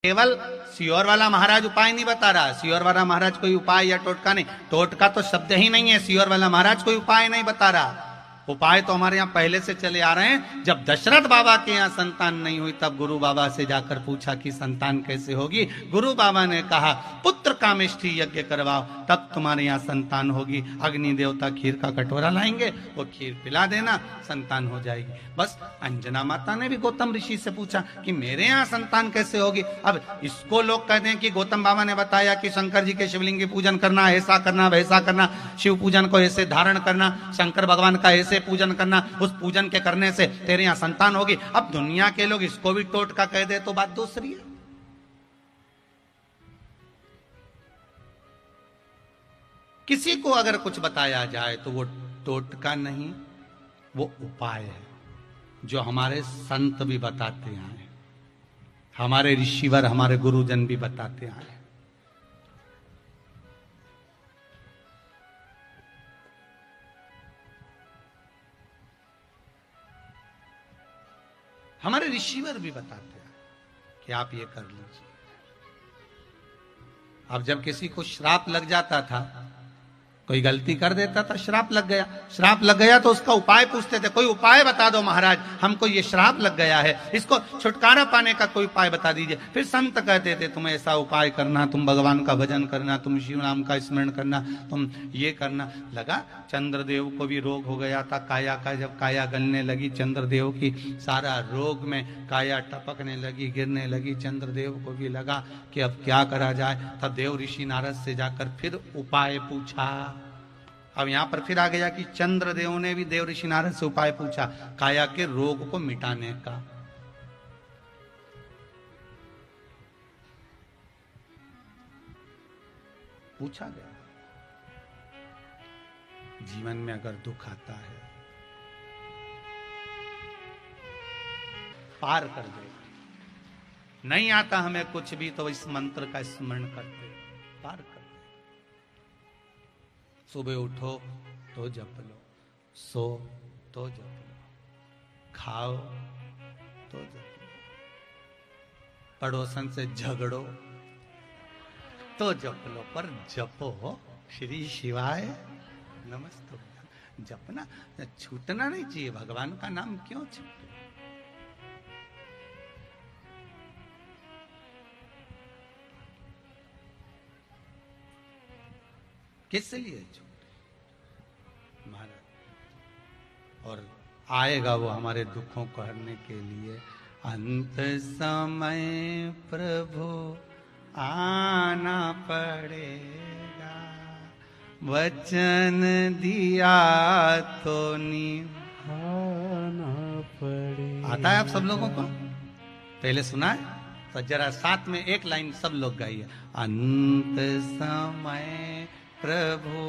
केवल सियोर वाला महाराज उपाय नहीं बता रहा। सियोर वाला महाराज कोई उपाय या टोटका नहीं, टोटका तो शब्द ही नहीं है। सियोर वाला महाराज कोई उपाय नहीं बता रहा। उपाय तो हमारे यहाँ पहले से चले आ रहे हैं। जब दशरथ बाबा के यहाँ संतान नहीं हुई तब गुरु बाबा से जाकर पूछा कि संतान कैसे होगी। गुरु बाबा ने कहा पुत्र कामेष्ठी यज्ञ करवाओ तब तुम्हारे यहाँ संतान होगी। अग्नि देवता खीर का कटोरा लाएंगे, वो खीर पिला देना, संतान हो जाएगी। बस अंजना माता ने भी गौतम ऋषि से पूछा कि मेरे यहाँ संतान कैसे होगी। अब इसको लोग कहते हैं कि गौतम बाबा ने बताया कि शंकर जी के शिवलिंग की पूजन करना, ऐसा करना, वैसा करना, शिव पूजन को ऐसे धारण करना, शंकर भगवान का ऐसे पूजन करना, उस पूजन के करने से तेरे यहाँ संतान होगी। अब दुनिया के लोग इसको भी टोटका कह दे तो बात दूसरी है। किसी को अगर कुछ बताया जाए तो वो टोटका नहीं, वो उपाय है जो हमारे संत भी बताते हैं, हमारे ऋषिवर, हमारे गुरुजन भी बताते हैं। हमारे ऋषिवर भी बताते हैं कि आप ये कर लीजिए। अब जब किसी को श्राप लग जाता था, कोई गलती कर देता था, श्राप लग गया, श्राप लग गया तो उसका उपाय पूछते थे, कोई उपाय बता दो महाराज, हमको ये श्राप लग गया है, इसको छुटकारा पाने का कोई उपाय बता दीजिए। फिर संत कहते थे तुम ऐसा उपाय करना, तुम भगवान का भजन करना, तुम शिव नाम का स्मरण करना, तुम ये करना। लगा चंद्रदेव को भी रोग हो गया था काया का। जब काया गलने लगी चंद्रदेव की, सारा रोग में काया टपकने लगी, गिरने लगी, चंद्रदेव को भी लगा कि अब क्या करा जाए। तब देव ऋषि नारद से जाकर फिर उपाय पूछा। अब यहां पर फिर आ गया कि चंद्रदेव ने भी देव ऋषि नारद से उपाय पूछा काया के रोग को मिटाने का। पूछा गया, जीवन में अगर दुख आता है पार कर दे, नहीं आता हमें कुछ भी तो इस मंत्र का स्मरण करते पार कर। सुबह उठो तो जप लो, सो तो जप लो, खाओ तो जप लो, पड़ोसन से झगड़ो तो जप लो, पर जपो श्री शिवाय नमस्तुभ्यं। जपना छूटना नहीं चाहिए, भगवान का नाम क्यों छूटे। किस लिए छूटे महाराज। और आएगा वो हमारे दुखों को हरने के लिए। अंत समय प्रभु आना पड़ेगा, वचन दिया तो निभाना पड़ेगा। आता है आप सब लोगों को? पहले सुना है तो जरा साथ में एक लाइन सब लोग गाइए। अंत समय प्रभु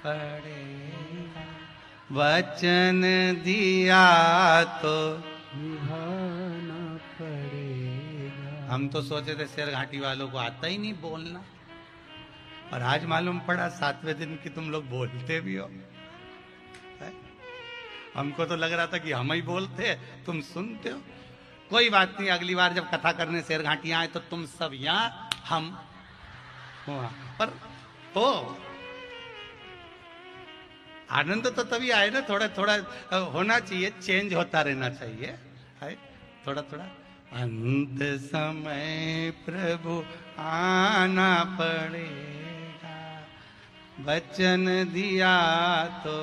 पड़ेगा, वचन दिया तो निभाना पड़ेगा। हम तो सोचे थे शेर घाटी वालों को आता ही नहीं बोलना, और आज मालूम पड़ा 7वें दिन की तुम लोग बोलते भी हो। हमको तो लग रहा था कि हम ही बोलते, तुम सुनते हो। कोई बात नहीं, अगली बार जब कथा करने शेर घाटी आए तो तुम सब यहाँ, हम वहां पर। तो आनंद तो तभी आए ना, थोड़ा थोड़ा होना चाहिए, चेंज होता रहना चाहिए, है थोड़ा थोड़ा। अंत समय प्रभु आना पड़ेगा, वचन दिया तो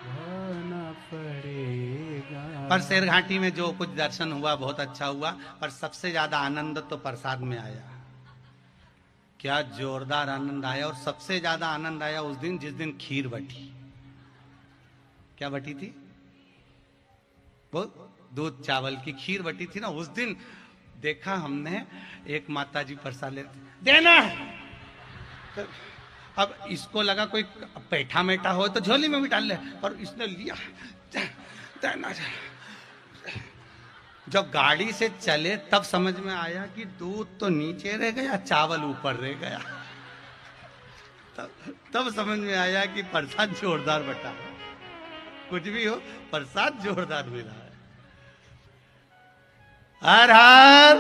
होना पड़ेगा। पर शेर घाटी में जो कुछ दर्शन हुआ बहुत अच्छा हुआ, पर सबसे ज्यादा आनंद तो प्रसाद में आया। क्या जोरदार आनंद आया। और सबसे ज्यादा आनंद आया उस दिन जिस दिन खीर बटी। क्या बटी थी? वो दूध चावल की खीर बटी थी ना। उस दिन देखा हमने, एक माता जी प्रसाद लेते, देना। तो अब इसको लगा कोई पैठा मेठा हो तो झोली में भी डाल ले, और इसने लिया, देना। जब गाड़ी से चले तब समझ में आया कि दूध तो नीचे रह गया, चावल ऊपर रह गया। तब समझ में आया कि प्रसाद जोरदार बटा। कुछ भी हो, प्रसाद जोरदार मिला है। हर हर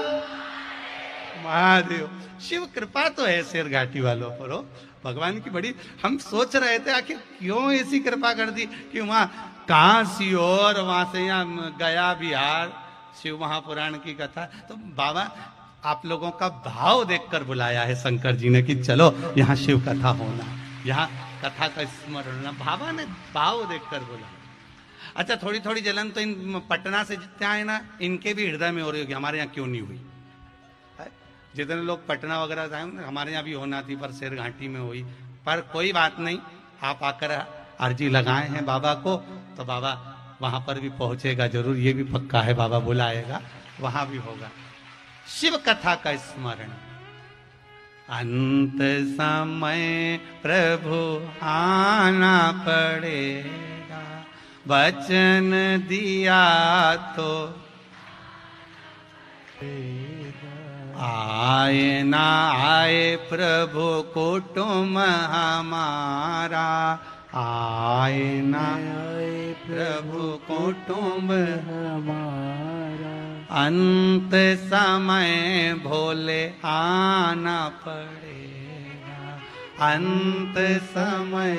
महादेव। शिव कृपा तो है शेर घाटी वालों पर हो, भगवान की बड़ी। हम सोच रहे थे आखिर क्यों ऐसी कृपा कर दी कि वहां काशी और वहां से यहाँ गया बिहार शिव महापुराण की कथा। तो बाबा आप लोगों का भाव देखकर बुलाया है शंकर जी ने कि चलो यहाँ शिव कथा होना, यहाँ कथा का स्मरण होना, बाबा ने भाव देखकर बुलाया। अच्छा, थोड़ी थोड़ी जलन तो इन पटना से जितने आए ना, इनके भी हृदय में हो रही होगी, हमारे यहाँ क्यों नहीं हुई। जितने लोग पटना वगैरह आए हमारे यहाँ भी होना थी, पर शेर घाटी में हुई। पर कोई बात नहीं, आप आकर अर्जी लगाए हैं बाबा को, तो बाबा वहां पर भी पहुंचेगा जरूर, ये भी पक्का है, बाबा बुलाएगा, वहां भी होगा। शिव कथा का स्मरण। अंत समय प्रभु आना पड़ेगा, वचन दिया तो आए ना आए प्रभु कुटुंब हमारा, आए ना आए प्रभु कुटुंब हमारा, अंत समय भोले आना पड़ेगा, अंत समय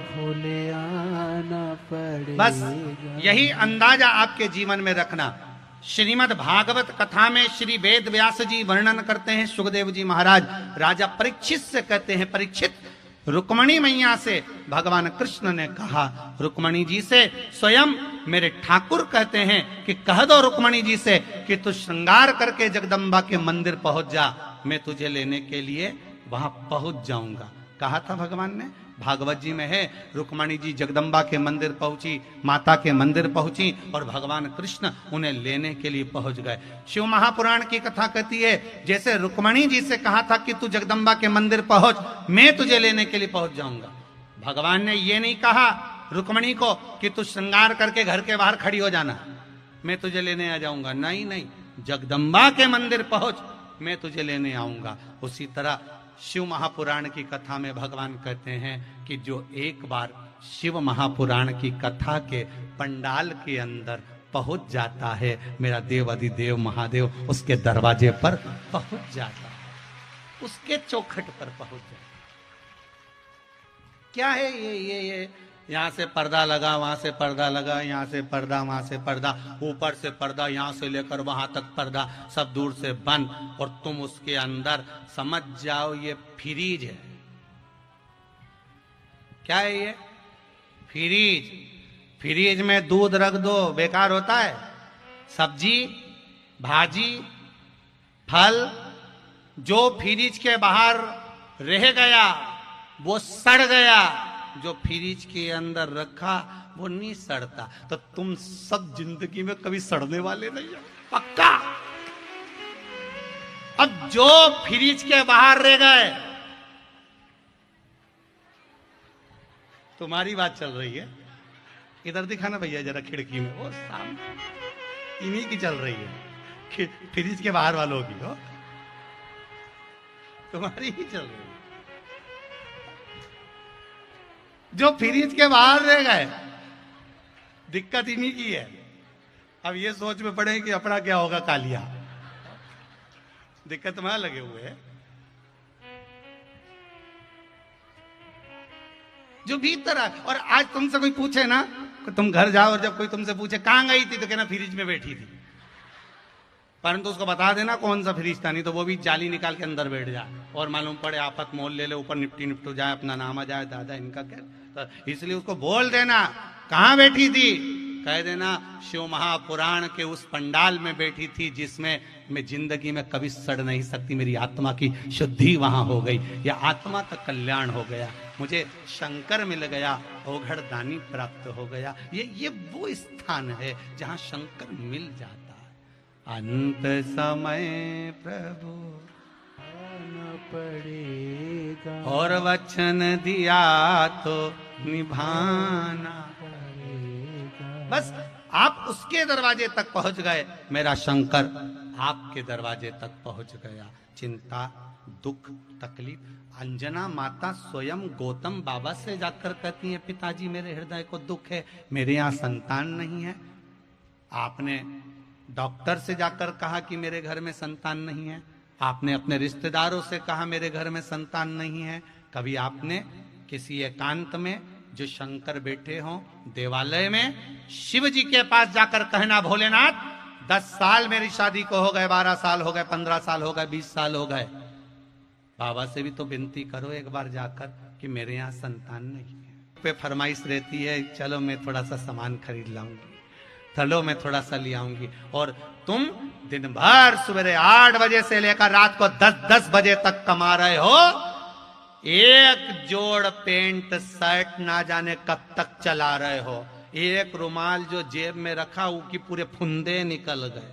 भोले आना पड़ेगा। बस यही अंदाजा आपके जीवन में रखना। श्रीमद् भागवत कथा में श्री वेद व्यास जी वर्णन करते हैं, सुखदेव जी महाराज राजा परीक्षित से कहते हैं, परीक्षित रुक्मणी मैया से भगवान कृष्ण ने कहा, रुक्मणी जी से स्वयं मेरे ठाकुर कहते हैं कि कह दो रुक्मणी जी से कि तू श्रृंगार करके जगदम्बा के मंदिर पहुंच जा, मैं तुझे लेने के लिए वहां पहुंच जाऊंगा। कहा था भगवान ने, भागवत जी में है, रुक्मणी जी जगदम्बा के मंदिर पहुंची, माता के मंदिर पहुंची और भगवान कृष्ण उन्हें लेने के लिए पहुंच गए। शिव महापुराण की कथा कहती है जैसे रुक्मणी जी से कहा था कि तू जगदम्बा के मंदिर पहुंच, मैं तुझे लेने के लिए पहुंच जाऊंगा। भगवान ने ये नहीं कहा रुक्मणी को कि तू श्रृंगार करके घर के बाहर खड़ी हो जाना, मैं तुझे लेने आ जाऊंगा। नहीं नहीं, जगदम्बा के मंदिर पहुंच, मैं तुझे लेने आऊंगा। उसी तरह शिव महापुराण की कथा में भगवान कहते हैं कि जो एक बार शिव महापुराण की कथा के पंडाल के अंदर पहुंच जाता है, मेरा देव अधिदेव महादेव उसके दरवाजे पर पहुंच जाता है, उसके चौखट पर पहुंच जाता है। क्या है ये यहाँ से पर्दा लगा, वहां से पर्दा लगा, यहाँ से पर्दा, वहां से पर्दा, ऊपर से पर्दा, यहाँ से लेकर वहां तक पर्दा, सब दूर से बंद, और तुम उसके अंदर समझ जाओ ये फ्रीज है। क्या है ये? फ्रीज। फ्रीज में दूध रख दो, बेकार होता है? सब्जी, भाजी, फल जो फ्रीज के बाहर रह गया वो सड़ गया, जो फ्रीज के अंदर रखा वो नहीं सड़ता। तो तुम सब जिंदगी में कभी सड़ने वाले नहीं हो, पक्का। अब जो फ्रीज के बाहर रह गए, तुम्हारी बात चल रही है, इधर दिखाना भैया जरा खिड़की में, वो सामने इन्हीं की चल रही है, फ्रीज के बाहर वालों की हो, तुम्हारी ही चल रही है। जो फ्रीज के बाहर रह गए, दिक्कत इन्हीं की है। अब ये सोच में पड़े कि अपना क्या होगा कालिया, दिक्कत वहां लगे हुए है। जो भीतर है, और आज तुमसे कोई पूछे ना, तुम घर जाओ और जब कोई तुमसे पूछे कहां गई थी, तो कहना फ्रिज में बैठी थी, परंतु उसको बता देना कौन सा फ्रिज था, नहीं तो वो भी जाली निकाल के अंदर बैठ जाए और मालूम पड़े आफत मोल ले ले, ऊपर निपटी निपटू जाए, अपना नाम आ जाए, दादा इनका क्या। तो इसलिए उसको बोल देना कहां बैठी थी, कह देना शिव महापुराण के उस पंडाल में बैठी थी जिसमें मैं जिंदगी में कभी सड़ नहीं सकती, मेरी आत्मा की शुद्धि वहां हो गई, या आत्मा का कल्याण हो गया, मुझे शंकर मिल गया, ओघड़ दानी प्राप्त हो गया। ये वो स्थान है जहां शंकर मिल जाता है। अंत समय प्रभु आना पड़ेगा, और वचन दिया तो निभाना पड़ेगा। बस आप उसके दरवाजे तक पहुंच गए, मेरा शंकर आपके दरवाजे तक पहुंच गया। चिंता, दुख, तकलीफ। अंजना माता स्वयं गौतम बाबा से जाकर कहती है, पिताजी मेरे हृदय को दुख है, मेरे यहाँ संतान नहीं है। आपने डॉक्टर से जाकर कहा कि मेरे घर में संतान नहीं है, आपने अपने रिश्तेदारों से कहा मेरे घर में संतान नहीं है? कभी आपने किसी एकांत में जो शंकर बैठे हों देवालय में शिव जी के पास जाकर कहना भोलेनाथ 10 साल मेरी शादी को हो गए, 12 साल हो गए, 15 साल हो गए, 20 साल हो गए, बाबा से भी तो विनती करो एक बार जाकर कि मेरे यहाँ संतान नहीं है। पे फरमाइश रहती है चलो मैं थोड़ा सा सामान खरीद लाऊंगी, चलो मैं थोड़ा सा ले आऊंगी, और तुम दिन भर सवेरे 8 बजे से लेकर रात को 10-10 बजे तक कमा रहे हो। एक जोड़ पेंट शर्ट ना जाने कब तक चला रहे हो, एक रुमाल जो जेब में रखा उसकी पूरे फुंदे निकल गए,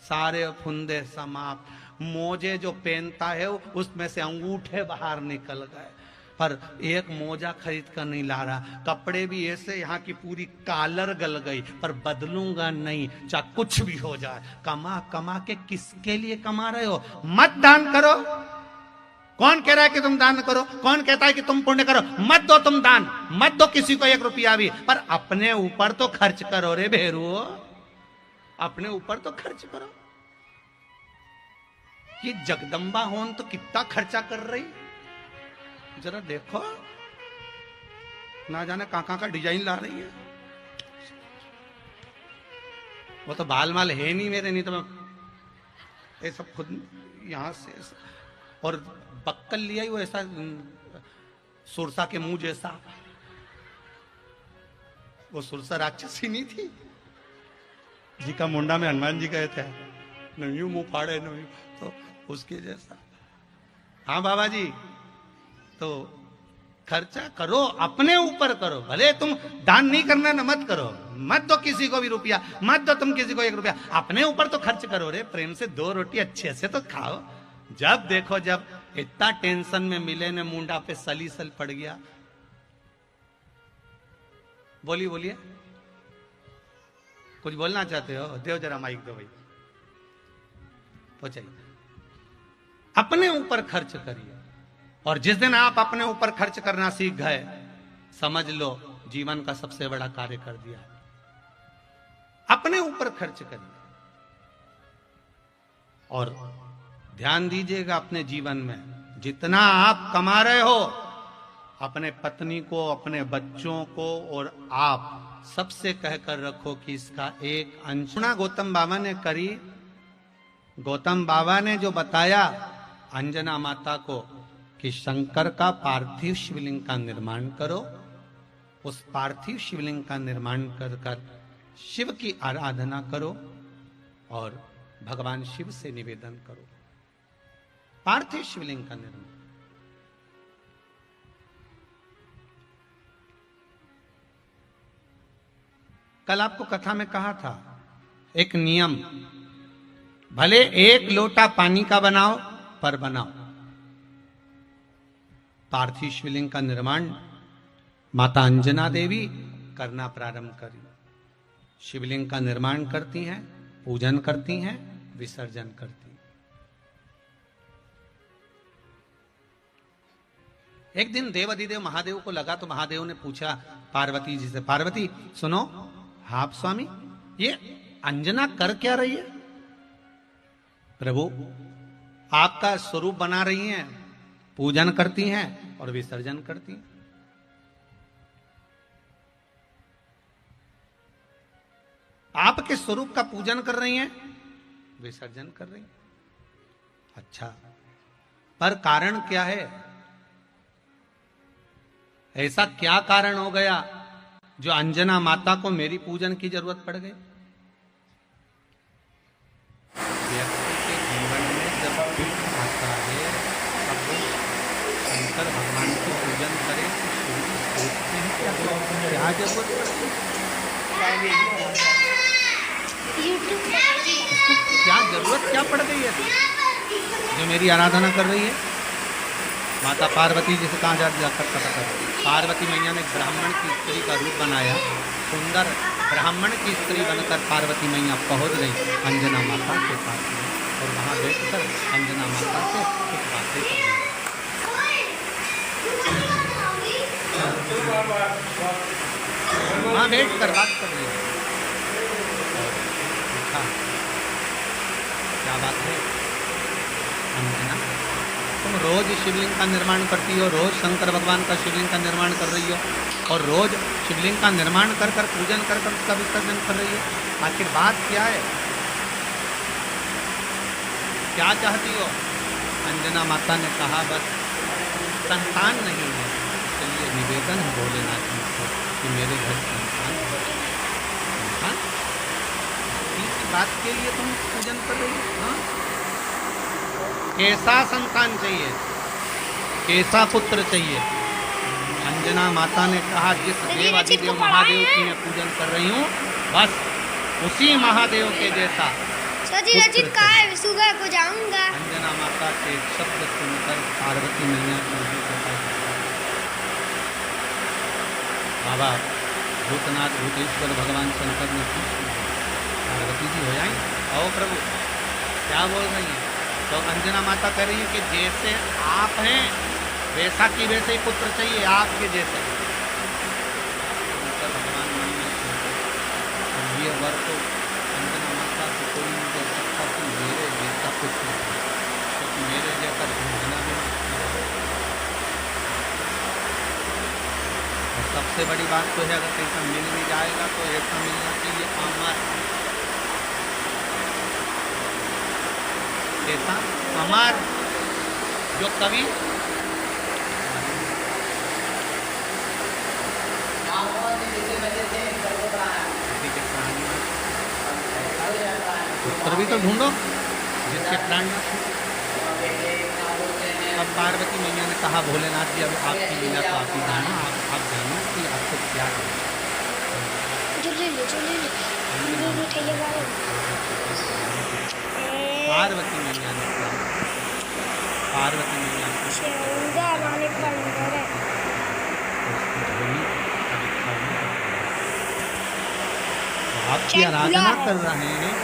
सारे फुंदे समाप्त, मोजे जो पहनता है उसमें से अंगूठे बाहर निकल गए, पर एक मोजा खरीद कर नहीं ला रहा, कपड़े भी ऐसे यहाँ की पूरी कालर गल गई, पर बदलूंगा नहीं चाहे कुछ भी हो जाए। कमा कमा के किसके लिए कमा रहे हो? मत दान करो। कौन कह रहा है कि तुम दान करो? कौन कहता है कि तुम पुण्य करो? मत दो तुम दान, मत दो किसी को 1 रुपया भी, पर अपने ऊपर तो खर्च करो रे भेरू, अपने ऊपर तो खर्च करो। ये जगदम्बा होन तो कितना खर्चा कर रही, जरा देखो, ना जाने कहां का डिजाइन ला रही है। वो तो बाल माल है नहीं मेरे, नहीं तो मैं ये सब खुद यहां से, और बक्कल लिया ही वो ऐसा सुरसा के मुंह जैसा, वो सुरसा राक्षसी नहीं थी जी का मुंडा में हनुमान जी गए थे, नहीं मुंह फाड़े नहीं, तो उसके जैसा। हाँ बाबा जी, तो खर्चा करो, अपने ऊपर करो, भले तुम दान नहीं करना ना मत करो, मत दो किसी को भी रुपया, मत दो तुम किसी को 1 रुपया, अपने ऊपर तो खर्च करो रे, प्रेम से 2 रोटी अच्छे से तो खाओ। जब देखो जब इतना टेंशन में मिले ने मुंडा पे सलीसल पड़ गया। बोलिए बोलिए, कुछ बोलना चाहते हो? देव जरा माइक दो भाई, पहुंचाइए। अपने ऊपर खर्च करिए, और जिस दिन आप अपने ऊपर खर्च करना सीख गए, समझ लो जीवन का सबसे बड़ा कार्य कर दिया। अपने ऊपर खर्च करिए, और ध्यान दीजिएगा अपने जीवन में जितना आप कमा रहे हो, अपने पत्नी को, अपने बच्चों को और आप सबसे कहकर रखो कि इसका एक अंश। गौतम बाबा ने करी, गौतम बाबा ने जो बताया अंजना माता को कि शंकर का पार्थिव शिवलिंग का निर्माण करो, उस पार्थिव शिवलिंग का निर्माण कर कर शिव की आराधना करो और भगवान शिव से निवेदन करो। पार्थिव शिवलिंग का निर्माण। कल आपको कथा में कहा था एक नियम, भले 1 लोटा पानी का बनाओ पर बनाओ। पार्थिव शिवलिंग का निर्माण माता अंजना देवी करना प्रारंभ करी, शिवलिंग का निर्माण करती हैं, पूजन करती हैं, विसर्जन करती हैं। एक दिन देवाधिदेव महादेव को लगा, तो महादेव ने पूछा पार्वती जी से, पार्वती सुनो, आप स्वामी ये अंजना कर क्या रही है? प्रभु आपका स्वरूप बना रही हैं, पूजन करती हैं और विसर्जन करती हैं। आपके स्वरूप का पूजन कर रही हैं, विसर्जन कर रही हैं। अच्छा, पर कारण क्या है? ऐसा क्या कारण हो गया जो अंजना माता को मेरी पूजन की जरूरत पड़ गई? व्यक्ति के जीवन में जब दुख आता है तब वो शंकर भगवान को पूजन करे तो सोचते हैं क्या जरूरत पड़ती है? क्या जरूरत क्या पड़ गई है जो मेरी आराधना कर रही है? माता पार्वती जी से कहाँ जाकर पता कर, पार्वती मैया ने ब्राह्मण की स्त्री का रूप बनाया, सुंदर ब्राह्मण की स्त्री बनकर पार्वती मैया पहुंच गई अंजना माता के पास में, और वहां बैठकर अंजना माता से कुछ बातें कर रही, वहां बैठकर बात कर रही। क्या बात है? तुम रोज शिवलिंग का निर्माण करती हो, रोज शंकर भगवान का शिवलिंग का निर्माण कर रही हो, और रोज शिवलिंग का निर्माण कर कर पूजन कर कर उसका विसर्जन कर रही हो, आखिर बात क्या है? क्या चाहती हो? अंजना माता ने कहा बस संतान नहीं है, इसलिए निवेदन है भोलेनाथ जी को कि मेरे घर संतान इस बात के लिए तुम पूजन कर रही हो। हाँ? कैसा संतान चाहिए, कैसा पुत्र चाहिए? अंजना माता ने कहा जिस देवाधिदेव महादेव की मैं पूजन कर रही हूँ, बस उसी महादेव के जैसा रचित कहा है सुबह को जाऊंगा। अंजना माता के शब्द सुनकर पार्वती मैया बाबा भूतनाथ भूतेश्वर भगवान शंकर ने पूछा पार्वती जी हो जाएंगे? आओ प्रभु, क्या बोल रही हैं? तो अंजना माता कह रही है कि जैसे आप हैं वैसा की वैसे ही पुत्र चाहिए, आपके जैसे। भगवान मन में ये वर तो अंजना माता से कोई नहीं दे सकता कि मेरे जैसा पुत्र, क्योंकि मेरे जैसा ढूंढना भी और सबसे बड़ी बात तो है अगर कैसा मिल भी जाएगा तो ऐसा मिलना चाहिए अमर, ऐसा अमर जो कवि पुत्र भी तो ढूंढो जिसके प्राण न छूटे। अब पार्वती मैया ने कहा भोलेनाथ जी अब आपकी लीला तो आप ही जानो, आप जानो कि आपको क्या करना। पार्वती मैया ने कहा, पार्वती मैया आपकी आराधना कर रहे हैं।